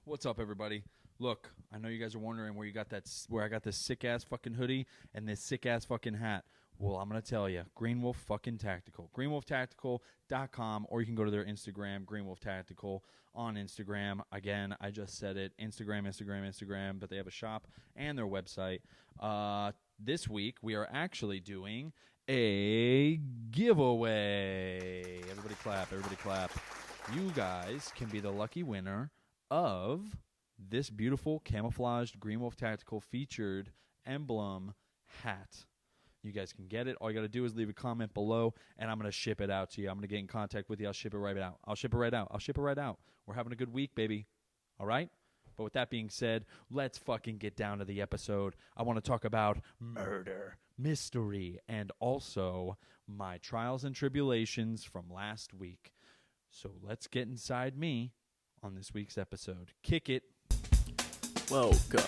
What's up, everybody? Look, I know you guys are wondering where I got this sick ass fucking hoodie and this sick ass fucking hat. Well, I'm gonna tell you, Green Wolf fucking Tactical, greenwolftactical.com, or you can go to their Instagram, Green Wolf Tactical on Instagram. Again, I just said it, Instagram, but they have a shop and their website. This week we are actually doing a giveaway. Everybody clap. You guys can be the lucky winner of this beautiful camouflaged Green Wolf Tactical featured emblem hat. You guys can get it. All you got to do is leave a comment below, and I'm going to ship it out to you. I'm going to get in contact with you. I'll ship it right out. We're having a good week, baby. All right? But with that being said, let's fucking get down to the episode. I want to talk about murder, mystery, and also my trials and tribulations from last week. So let's get inside me on this week's episode. Kick it. Welcome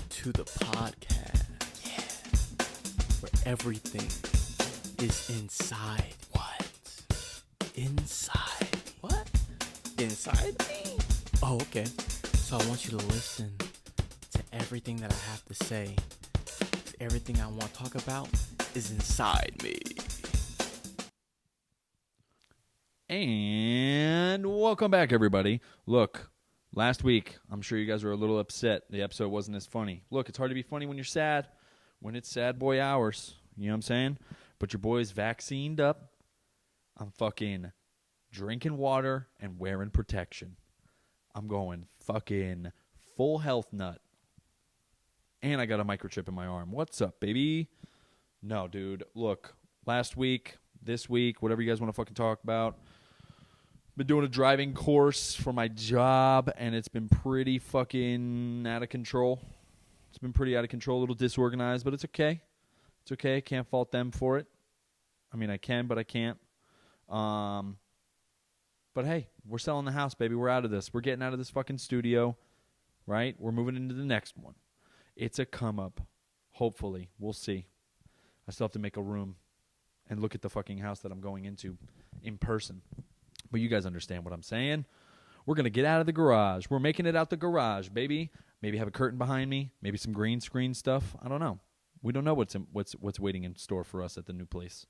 to the podcast. Yeah. Where everything is inside. What? Inside. What? Inside me? Oh, okay. So I want you to listen to everything that I have to say. Everything I want to talk about is inside me. And welcome back, everybody. Look, last week, I'm sure you guys were a little upset. The episode wasn't as funny. Look, it's hard to be funny when you're sad. When it's sad boy hours. You know what I'm saying? But your boy's vaccinated up. I'm fucking drinking water and wearing protection. I'm going fucking full health nut. And I got a microchip in my arm. What's up, baby? No, dude. Look, last week, this week, whatever you guys want to fucking talk about. Been doing a driving course for my job, and it's been pretty fucking out of control. It's been pretty out of control, a little disorganized, but it's okay. It's okay. Can't fault them for it. I mean, I can, but I can't. But hey, we're selling the house, baby. We're out of this. We're getting out of this fucking studio, right? We're moving into the next one. It's a come up. Hopefully. We'll see. I still have to make a room and look at the fucking house that I'm going into in person. But you guys understand what I'm saying. We're going to get out of the garage. We're making it out the garage, baby. Maybe have a curtain behind me. Maybe some green screen stuff. I don't know. We don't know what's waiting in store for us at the new place.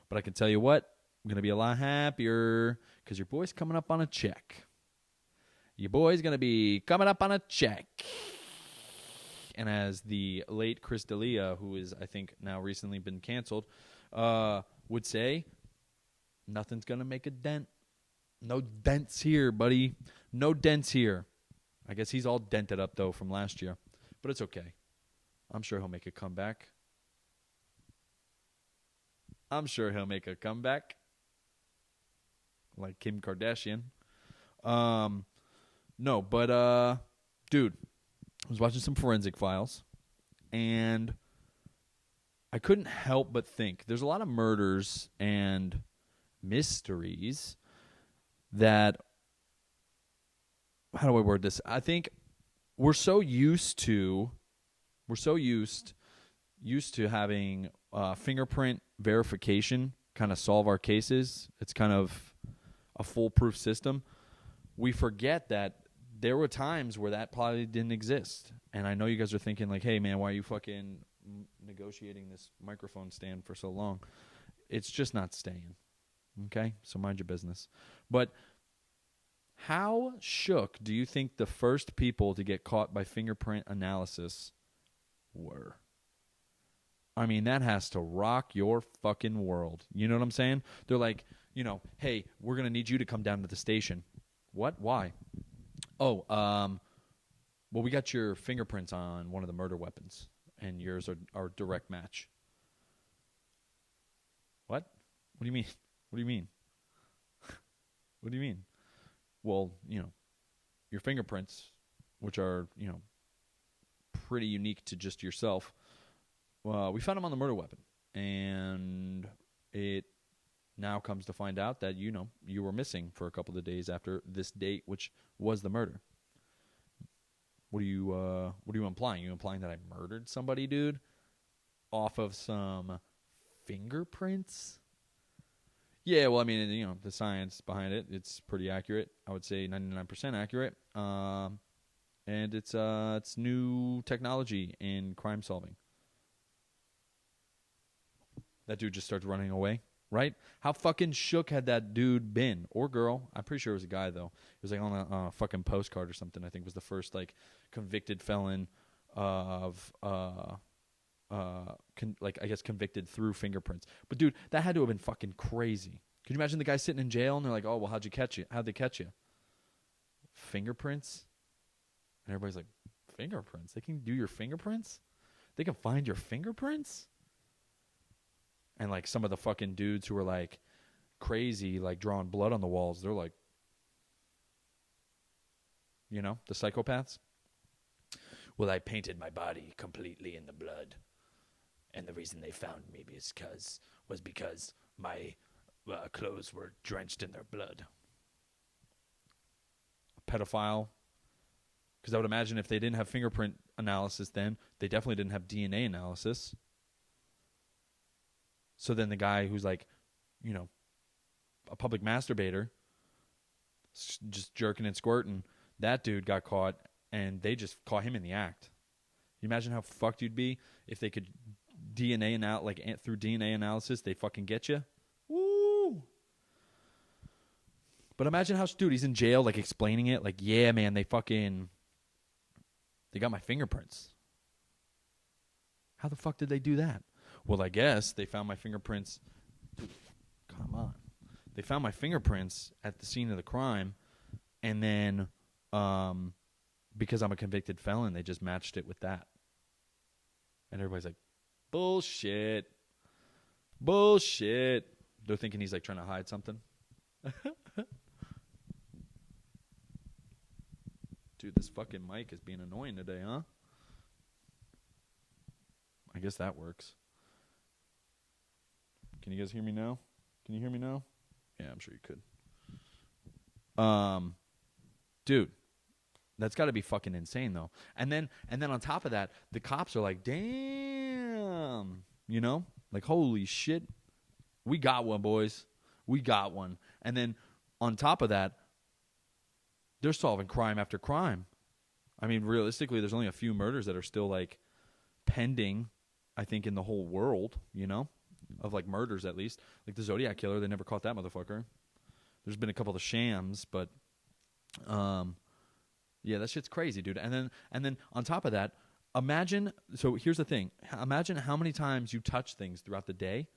But I can tell you what, I'm going to be a lot happier because your boy's coming up on a check. Your boy's going to be coming up on a check. And as the late Chris D'Elia, who is, I think, now recently been canceled, would say, nothing's going to make a dent. No dents here, buddy. No dents here. I guess he's all dented up, though, from last year. But it's okay. I'm sure he'll make a comeback. Like Kim Kardashian. No, but, dude, I was watching some Forensic Files, and I couldn't help but think there's a lot of murders and mysteries that, how do I word this? I think we're so used to having fingerprint verification kind of solve our cases. It's kind of a foolproof system. We forget that there were times where that probably didn't exist. And I know you guys are thinking like, hey, man, why are you fucking negotiating this microphone stand for so long? It's just not staying. Okay? So mind your business. But how shook do you think the first people to get caught by fingerprint analysis were? I mean, that has to rock your fucking world. You know what I'm saying? They're like, hey, we're going to need you to come down to the station. What? Why? Oh, well, we got your fingerprints on one of the murder weapons, and yours are direct match. What? What do you mean? What do you mean? What do you mean? Well, your fingerprints, which are, pretty unique to just yourself, we found them on the murder weapon, and it now comes to find out that, you were missing for a couple of days after this date, which was the murder. What are you implying? You implying that I murdered somebody, dude? Off of some fingerprints? Yeah, well, I mean, the science behind it, it's pretty accurate. I would say 99% accurate. And it's new technology in crime solving. That dude just starts running away, right? How fucking shook had that dude been or girl? I'm pretty sure it was a guy though. It was like on a fucking postcard or something. I think was the first like convicted felon of I guess convicted through fingerprints. But dude, that had to have been fucking crazy. Could you imagine the guy sitting in jail and they're like, "Oh, well, how'd they catch you?" Fingerprints? And everybody's like, "Fingerprints? They can do your fingerprints? They can find your fingerprints?" And like some of the fucking dudes who were like crazy, like drawing blood on the walls, they're like, the psychopaths. Well, I painted my body completely in the blood, and the reason they found me was because my clothes were drenched in their blood. A pedophile, because I would imagine if they didn't have fingerprint analysis, then they definitely didn't have DNA analysis. So then the guy who's like, a public masturbator, just jerking and squirting, that dude got caught, and they just caught him in the act. You imagine how fucked you'd be if they could through DNA analysis, they fucking get you? Woo! But imagine how, dude, he's in jail, like explaining it, like, yeah, man, they got my fingerprints. How the fuck did they do that? Well, I guess they found my fingerprints. Come on. They found my fingerprints at the scene of the crime, and then because I'm a convicted felon, they just matched it with that. And everybody's like, bullshit. Bullshit. They're thinking he's like trying to hide something. Dude, this fucking mic is being annoying today, huh? I guess that works. Can you guys hear me now? Can you hear me now? Yeah, I'm sure you could. Dude, that's got to be fucking insane though. And then on top of that, the cops are like, "Damn." Like, holy shit. We got one, boys. We got one. And then on top of that, they're solving crime after crime. I mean, realistically, there's only a few murders that are still like pending, I think, in the whole world, of like murders at least. Like the Zodiac killer, they never caught that motherfucker. There's been a couple of shams, but yeah, that shit's crazy, dude. And then on top of that, imagine, so here's the thing. Imagine how many times you touch things throughout the day.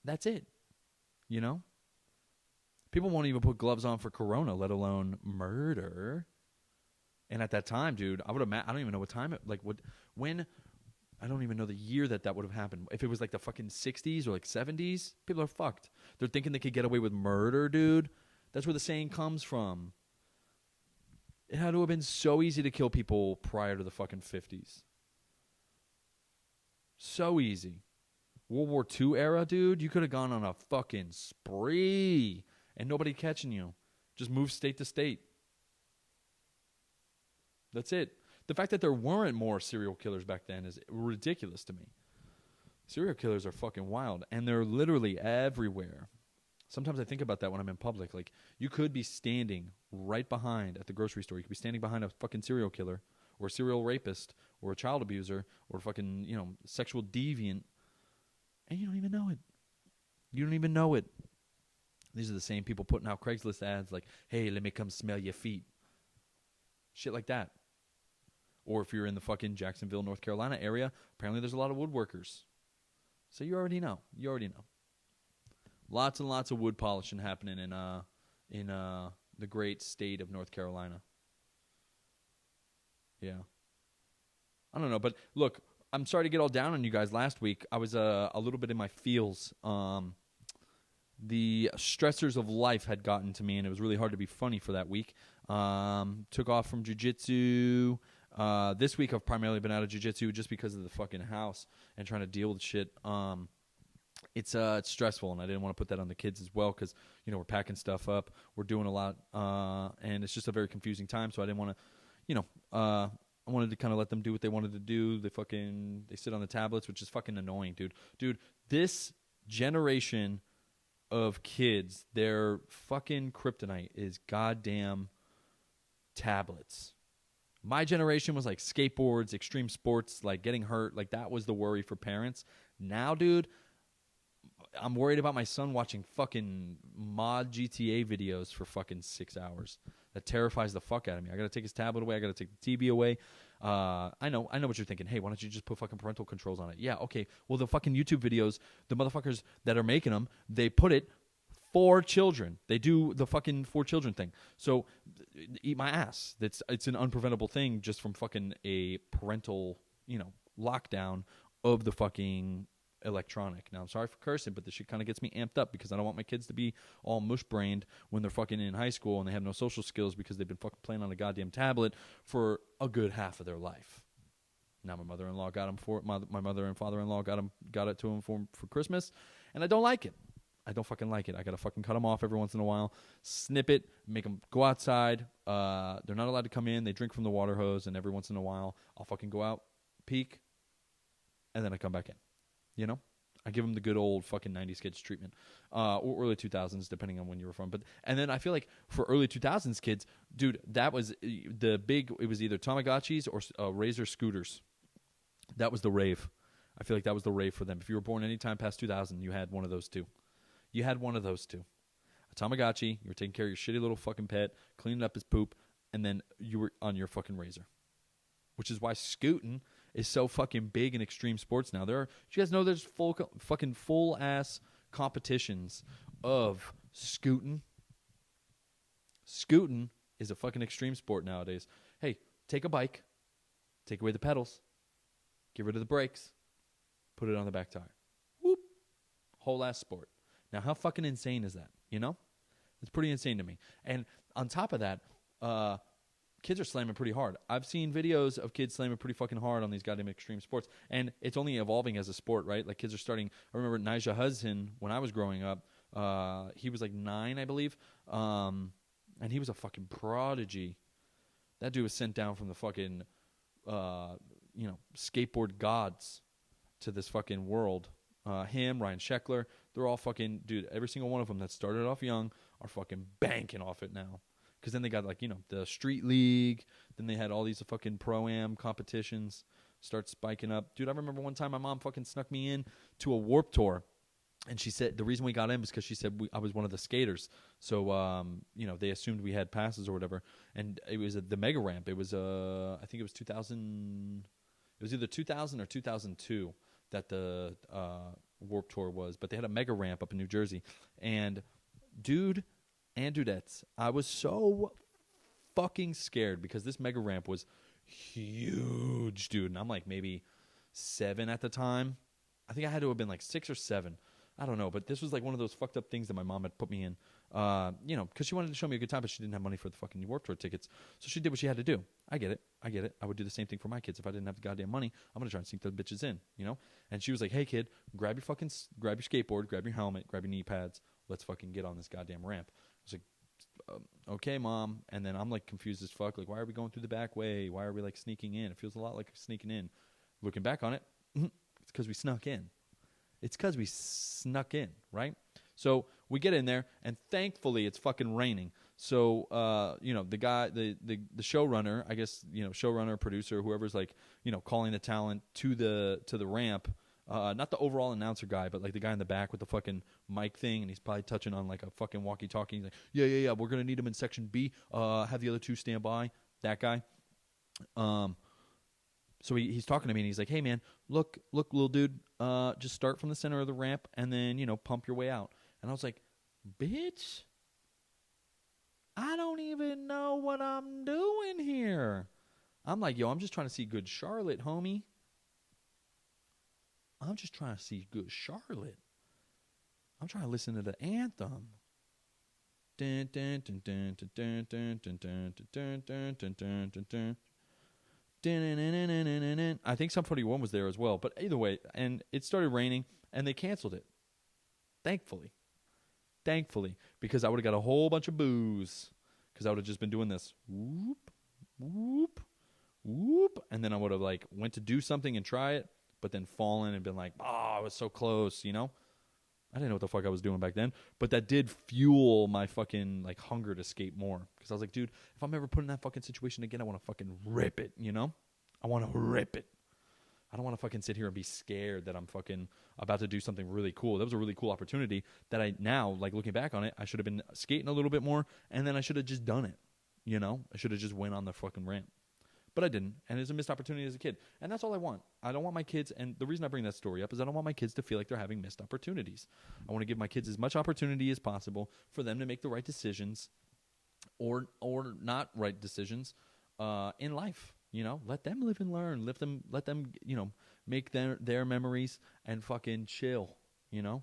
That's it. People won't even put gloves on for corona, let alone murder. And at that time, dude, I don't even know what time when I don't even know the year that would have happened. If it was like the fucking 60s or like 70s, people are fucked. They're thinking they could get away with murder, dude. That's where the saying comes from. It had to have been so easy to kill people prior to the fucking 50s. So easy. World War II era, dude, you could have gone on a fucking spree and nobody catching you. Just move state to state. That's it. The fact that there weren't more serial killers back then is ridiculous to me. Serial killers are fucking wild, and they're literally everywhere. Sometimes I think about that when I'm in public. Like, you could be standing right behind at the grocery store. You could be standing behind a fucking serial killer or a serial rapist or a child abuser or a fucking, sexual deviant, and you don't even know it. You don't even know it. These are the same people putting out Craigslist ads like, hey, let me come smell your feet. Shit like that. Or if you're in the fucking Jacksonville, North Carolina area, apparently there's a lot of woodworkers. So you already know. Lots and lots of wood polishing happening in the great state of North Carolina. Yeah. I don't know, but look, I'm sorry to get all down on you guys last week. I was a little bit in my feels. The stressors of life had gotten to me, and it was really hard to be funny for that week. Took off from jiu-jitsu. This week I've primarily been out of jiu-jitsu just because of the fucking house and trying to deal with shit. It's stressful, and I didn't want to put that on the kids as well because, we're packing stuff up. We're doing a lot, and it's just a very confusing time, so I didn't want to, I wanted to kind of let them do what they wanted to do. They sit on the tablets, which is fucking annoying, dude. Dude, this generation of kids, their fucking kryptonite is goddamn tablets. My generation was like skateboards, extreme sports, like getting hurt. Like that was the worry for parents. Now, dude, I'm worried about my son watching fucking mod GTA videos for fucking 6 hours. That terrifies the fuck out of me. I got to take his tablet away. I got to take the TV away. I know what you're thinking. Hey, why don't you just put fucking parental controls on it? Yeah, okay. Well, the fucking YouTube videos, the motherfuckers that are making them, they put it for children. They do the fucking for children thing. So eat my ass. It's an unpreventable thing just from fucking a parental, lockdown of the fucking electronic. Now, I'm sorry for cursing, but this shit kind of gets me amped up because I don't want my kids to be all mush-brained when they're fucking in high school and they have no social skills because they've been fucking playing on a goddamn tablet for a good half of their life. Now, my mother-in-law got them for my mother and father-in-law got it to him for Christmas, and I don't like it. I don't fucking like it. I gotta fucking cut them off every once in a while, snip it, make them go outside. They're not allowed to come in. They drink from the water hose, and every once in a while, I'll fucking go out, peek, and then I come back in. I give them the good old fucking 90s kids treatment, or early 2000s, depending on when you were from. And then I feel like for early 2000s kids, dude, that was it was either Tamagotchis or Razor scooters. That was the rave. I feel like that was the rave for them. If you were born anytime past 2000, you had one of those two. You had one of those two. A Tamagotchi, you were taking care of your shitty little fucking pet, cleaning up his poop, and then you were on your fucking Razor. Which is why scooting is so fucking big in extreme sports now. Do you guys know there's full ass competitions of scooting? Scooting is a fucking extreme sport nowadays. Hey, take a bike, take away the pedals, get rid of the brakes, put it on the back tire. Whoop. Whole ass sport. Now, how fucking insane is that? It's pretty insane to me. And on top of that, kids are slamming pretty hard. I've seen videos of kids slamming pretty fucking hard on these goddamn extreme sports. And it's only evolving as a sport, right? Like kids are starting. I remember Nigel Hudson, when I was growing up, he was like 9, I believe. And he was a fucking prodigy. That dude was sent down from the fucking, skateboard gods to this fucking world. Him, Ryan Sheckler, they're all fucking, dude, every single one of them that started off young are fucking banking off it now. Because then they got, the Street League. Then they had all these fucking Pro-Am competitions start spiking up. Dude, I remember one time my mom fucking snuck me in to a Warped Tour. And she said the reason we got in was because she said I was one of the skaters. So, they assumed we had passes or whatever. And it was the Mega Ramp. It was, I think it was 2000. It was either 2000 or 2002 that the Warped Tour was. But they had a Mega Ramp up in New Jersey. And, dude and dudettes, I was so fucking scared because this Mega Ramp was huge, dude. And I'm like maybe 7 at the time. I think I had to have been like 6 or 7. I don't know, but this was like one of those fucked up things that my mom had put me in, because she wanted to show me a good time, but she didn't have money for the fucking Warped Tour tickets. So she did what she had to do. I get it. I would do the same thing for my kids. If I didn't have the goddamn money, I'm going to try and sneak the bitches in, And she was like, hey, kid, grab your skateboard, grab your helmet, grab your knee pads. Let's fucking get on this goddamn ramp. I was like, okay, Mom. And then I'm like confused as fuck. Like, why are we going through the back way? Why are we like sneaking in? It feels a lot like sneaking in. Looking back on it, it's because we snuck in. It's because we snuck in, right? So we get in there, and thankfully it's fucking raining. So, the guy, the showrunner, I guess, showrunner, producer, whoever's like, calling the talent to the ramp, not the overall announcer guy, but like the guy in the back with the fucking mic thing, and he's probably touching on like a fucking walkie-talkie. He's like, yeah, we're going to need him in section B. Have the other 2 stand by. That guy. So he's talking to me, and he's like, hey, man, look, little dude, just start from the center of the ramp and then, pump your way out. And I was like, bitch, I don't even know what I'm doing here. I'm like, I'm just trying to see good Charlotte, homie. I'm just trying to see good Charlotte. I'm trying to listen to the anthem. Dun, dun, dun, dun, dun, dun, dun, dun, dun, dun, dun, dun, dun, dun. I think Sum 41 was there as well. But either way, and it started raining, and they canceled it. Thankfully. Because I would have got a whole bunch of boos. Because I would have just been doing this. Whoop, whoop, whoop. And then I would have, like, went to do something and try it, but then fallen and been like, oh, I was so close, I didn't know what the fuck I was doing back then, but that did fuel my fucking like hunger to skate more. Because I was like, dude, if I'm ever put in that fucking situation again, I want to fucking rip it, you know? I want to rip it. I don't want to fucking sit here and be scared that I'm fucking about to do something really cool. That was a really cool opportunity that I now, like looking back on it, I should have been skating a little bit more, and then I should have just done it, you know? I should have just went on the fucking ramp. But I didn't, and it was a missed opportunity as a kid. And that's all I want. I don't want my kids, and the reason I bring that story up is I don't want my kids to feel like they're having missed opportunities. I want to give my kids as much opportunity as possible for them to make the right decisions or not right decisions in life. You know, let them live and learn. Let them, you know, make their memories and fucking chill, you know.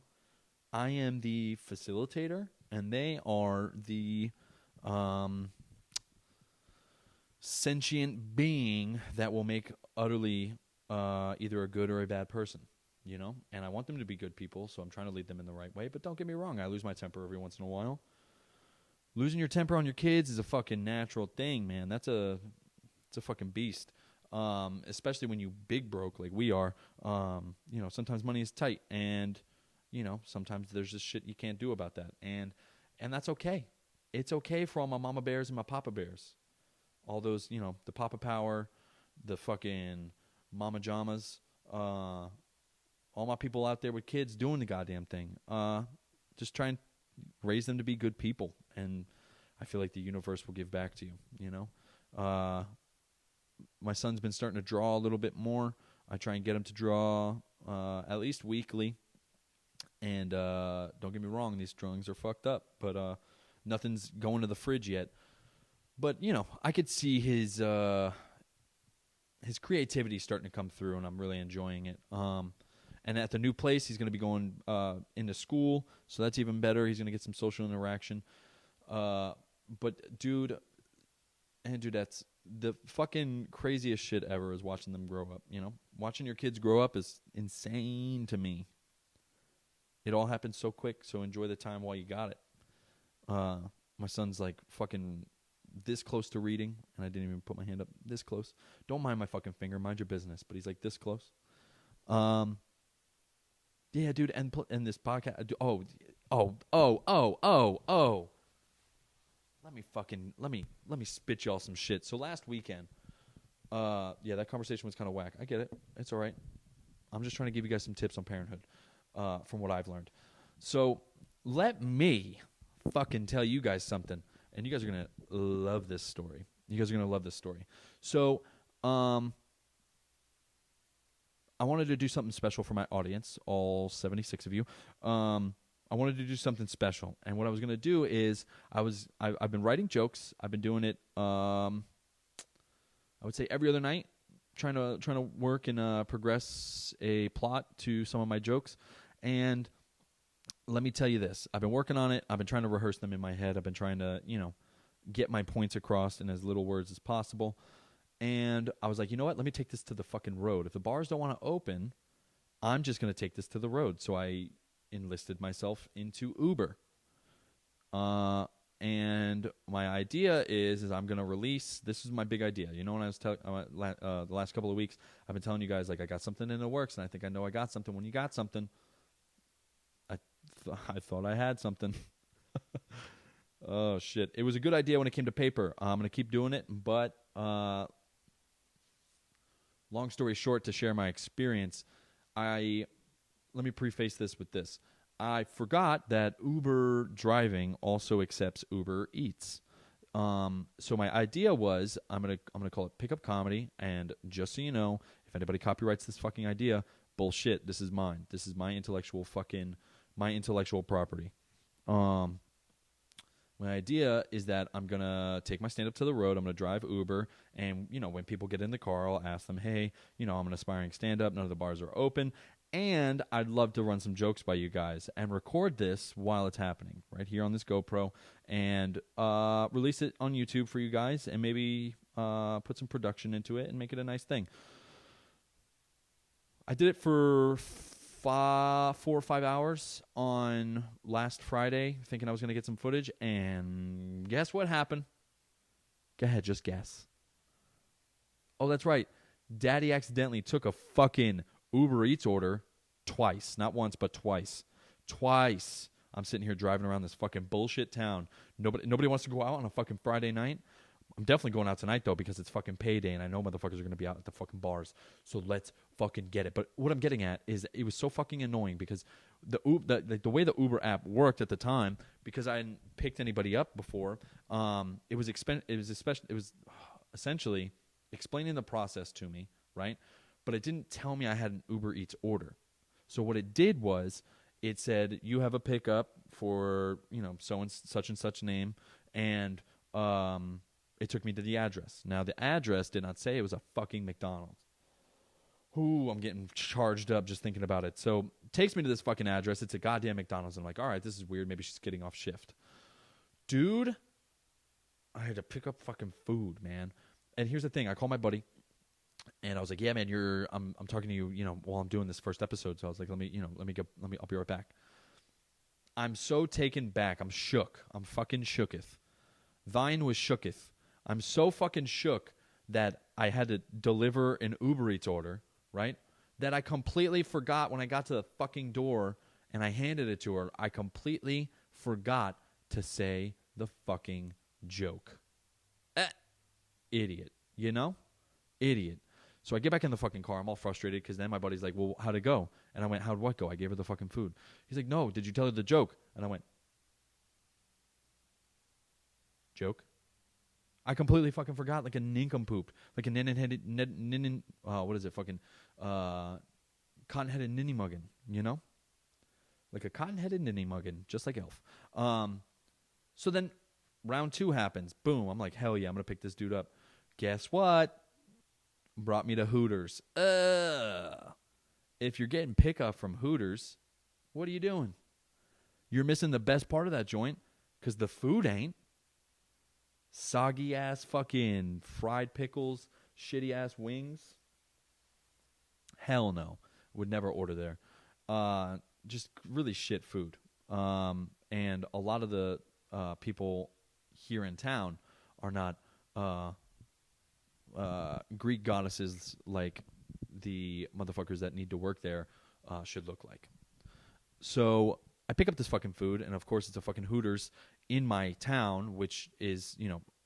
I am the facilitator, and they are the sentient being that will make utterly either a good or a bad person, you know? And I want them to be good people, so I'm trying to lead them in the right way. But don't get me wrong, I lose my temper every once in a while. Losing your temper on your kids is a fucking natural thing, man. It's a fucking beast. Especially when you big broke like we are. You know, sometimes money is tight, and you know, sometimes there's just shit you can't do about that. And that's okay. It's okay for all my mama bears and my papa bears. All those, you know, the Papa Power, the fucking Mama Jamas, all my people out there with kids doing the goddamn thing. Just try and raise them to be good people. And I feel like the universe will give back to you, you know. My son's been starting to draw a little bit more. I try and get him to draw at least weekly. And don't get me wrong, these drawings are fucked up. But nothing's going to the fridge yet. But, you know, I could see his creativity starting to come through, and I'm really enjoying it. And at the new place, he's going to be going into school, so that's even better. He's going to get some social interaction. But, dude, that's the fucking craziest shit ever is watching them grow up, you know? Watching your kids grow up is insane to me. It all happens so quick, so enjoy the time while you got it. My son's like fucking this close to reading, and I didn't even put my hand up this close. Don't mind my fucking finger, mind your business. But he's like this close. Yeah, dude, and this podcast. Let me spit y'all some shit. So last weekend, yeah, that conversation was kind of whack. I get it. It's all right. I'm just trying to give you guys some tips on parenthood from what I've learned. So let me fucking tell you guys something. And you guys are going to love this story. So, I wanted to do something special for my audience, all 76 of you. I wanted to do something special. And what I was going to do is I've been writing jokes. I've been doing it, I would say every other night, trying to work and progress a plot to some of my jokes. And let me tell you this. I've been working on it. I've been trying to rehearse them in my head. I've been trying to, you know, get my points across in as little words as possible. And I was like, you know what? Let me take this to the fucking road. If the bars don't want to open, I'm just going to take this to the road. So I enlisted myself into Uber. And my idea is I'm going to release, this is my big idea. You know, when I was telling, the last couple of weeks, I've been telling you guys, like, I got something in the works, and I think I know I got something. When you got something, I thought I had something. Oh, shit. It was a good idea when it came to paper. I'm going to keep doing it, but long story short, to share my experience, let me preface this with this. I forgot that Uber driving also accepts Uber Eats. So my idea was I'm gonna call it Pickup Comedy, and just so you know, if anybody copyrights this fucking idea, bullshit. This is mine. This is my intellectual property. My idea is that I'm going to take my stand-up to the road. I'm going to drive Uber. And, you know, when people get in the car, I'll ask them, hey, you know, I'm an aspiring stand-up. None of the bars are open. And I'd love to run some jokes by you guys and record this while it's happening right here on this GoPro and release it on YouTube for you guys and maybe put some production into it and make it a nice thing. I did it for 4 or 5 hours on last Friday, thinking I was going to get some footage, and guess what happened? Go ahead, just guess. Oh, that's right. Daddy accidentally took a fucking Uber Eats order twice. Not once, but twice. Twice. I'm sitting here driving around this fucking bullshit town. Nobody wants to go out on a fucking Friday night. I'm definitely going out tonight, though, because it's fucking payday, and I know motherfuckers are going to be out at the fucking bars. So let's fucking get it. But what I'm getting at is it was so fucking annoying because the way the Uber app worked at the time, because I hadn't picked anybody up before, it was essentially explaining the process to me, right? But it didn't tell me I had an Uber Eats order. So what it did was it said, you have a pickup for, so and such name, and it took me to the address. Now, the address did not say it was a fucking McDonald's. Ooh, I'm getting charged up just thinking about it. So it takes me to this fucking address. It's a goddamn McDonald's. I'm like, all right, this is weird. Maybe she's getting off shift. Dude, I had to pick up fucking food, man. And here's the thing. I called my buddy, and I was like, yeah, man, I'm talking to you, while I'm doing this first episode. So I was like, I'll be right back. I'm so taken back. I'm shook. I'm fucking shooketh. Thine was shooketh. I'm so fucking shook that I had to deliver an Uber Eats order, right? That I completely forgot when I got to the fucking door and I handed it to her. I completely forgot to say the fucking joke. Idiot. Idiot. So I get back in the fucking car. I'm all frustrated because then my buddy's like, well, how'd it go? And I went, how'd what go? I gave her the fucking food. He's like, no, did you tell her the joke? And I went, joke? I completely fucking forgot, like a nincompoop, like a what is it, fucking cotton-headed ninny-muggin, Like a cotton-headed ninny-muggin, just like Elf. So then round 2 happens. Boom. I'm like, hell yeah, I'm going to pick this dude up. Guess what? Brought me to Hooters. If you're getting pickup from Hooters, what are you doing? You're missing the best part of that joint because the food ain't. Soggy ass fucking fried pickles, shitty ass wings. Hell no. Would never order there. Just really shit food. And a lot of the people here in town are not Greek goddesses like the motherfuckers that need to work there should look like. So I pick up this fucking food, and of course it's a fucking Hooters in my town, which is,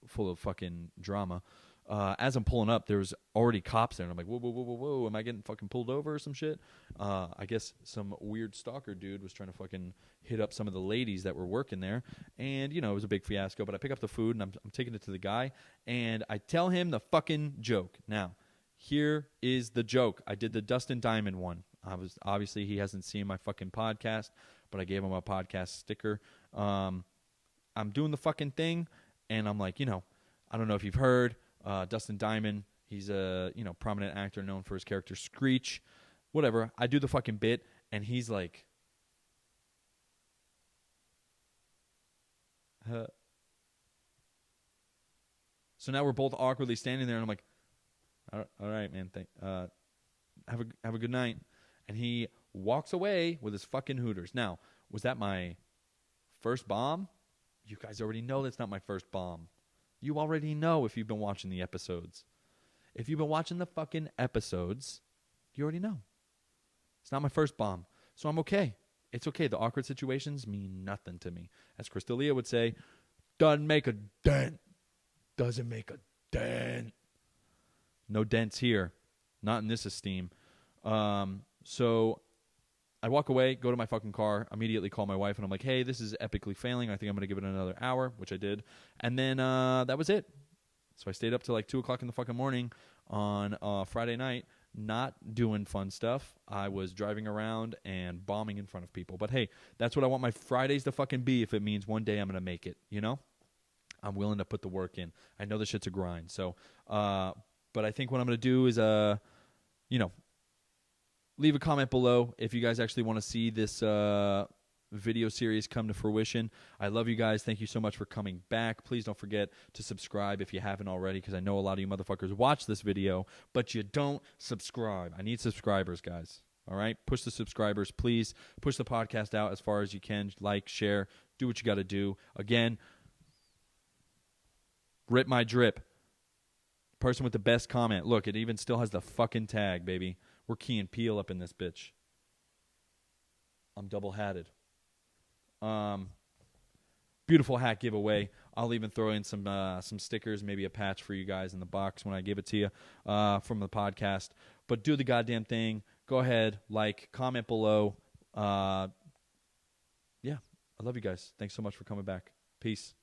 full of fucking drama. As I'm pulling up, there's already cops there, and I'm like, whoa, am I getting fucking pulled over or some shit? I guess some weird stalker dude was trying to fucking hit up some of the ladies that were working there, and, it was a big fiasco, but I pick up the food, and I'm taking it to the guy, and I tell him the fucking joke. Now, here is the joke. I did the Dustin Diamond one. Obviously, he hasn't seen my fucking podcast, but I gave him a podcast sticker. I'm doing the fucking thing, and I'm like, I don't know if you've heard, Dustin Diamond, he's a, prominent actor known for his character Screech. Whatever. I do the fucking bit, and he's like, So now we're both awkwardly standing there, and I'm like, all right, man, have a good night. And he walks away with his fucking Hooters. Now, was that my first bomb? You guys already know that's not my first bomb. You already know if you've been watching the episodes. If you've been watching the fucking episodes, you already know. It's not my first bomb. So I'm okay. It's okay. The awkward situations mean nothing to me. As Crystalia would say, doesn't make a dent. Doesn't make a dent. No dents here. Not in this esteem. So I walk away, go to my fucking car, immediately call my wife, and I'm like, hey, this is epically failing. I think I'm going to give it another hour, which I did. And then that was it. So I stayed up till like 2 o'clock in the fucking morning on Friday night, not doing fun stuff. I was driving around and bombing in front of people. But hey, that's what I want my Fridays to fucking be if it means one day I'm going to make it, I'm willing to put the work in. I know this shit's a grind. So, but I think what I'm going to do is, leave a comment below if you guys actually want to see this video series come to fruition. I love you guys. Thank you so much for coming back. Please don't forget to subscribe if you haven't already, because I know a lot of you motherfuckers watch this video, but you don't subscribe. I need subscribers, guys. All right? Push the subscribers, please. Push the podcast out as far as you can. Like, share, do what you got to do. Again, rip my drip. Person with the best comment. Look, it even still has the fucking tag, baby. We're Key and Peele up in this bitch. I'm double-hatted. Beautiful hat giveaway. I'll even throw in some stickers, maybe a patch for you guys in the box when I give it to you from the podcast. But do the goddamn thing. Go ahead, comment below. Yeah, I love you guys. Thanks so much for coming back. Peace.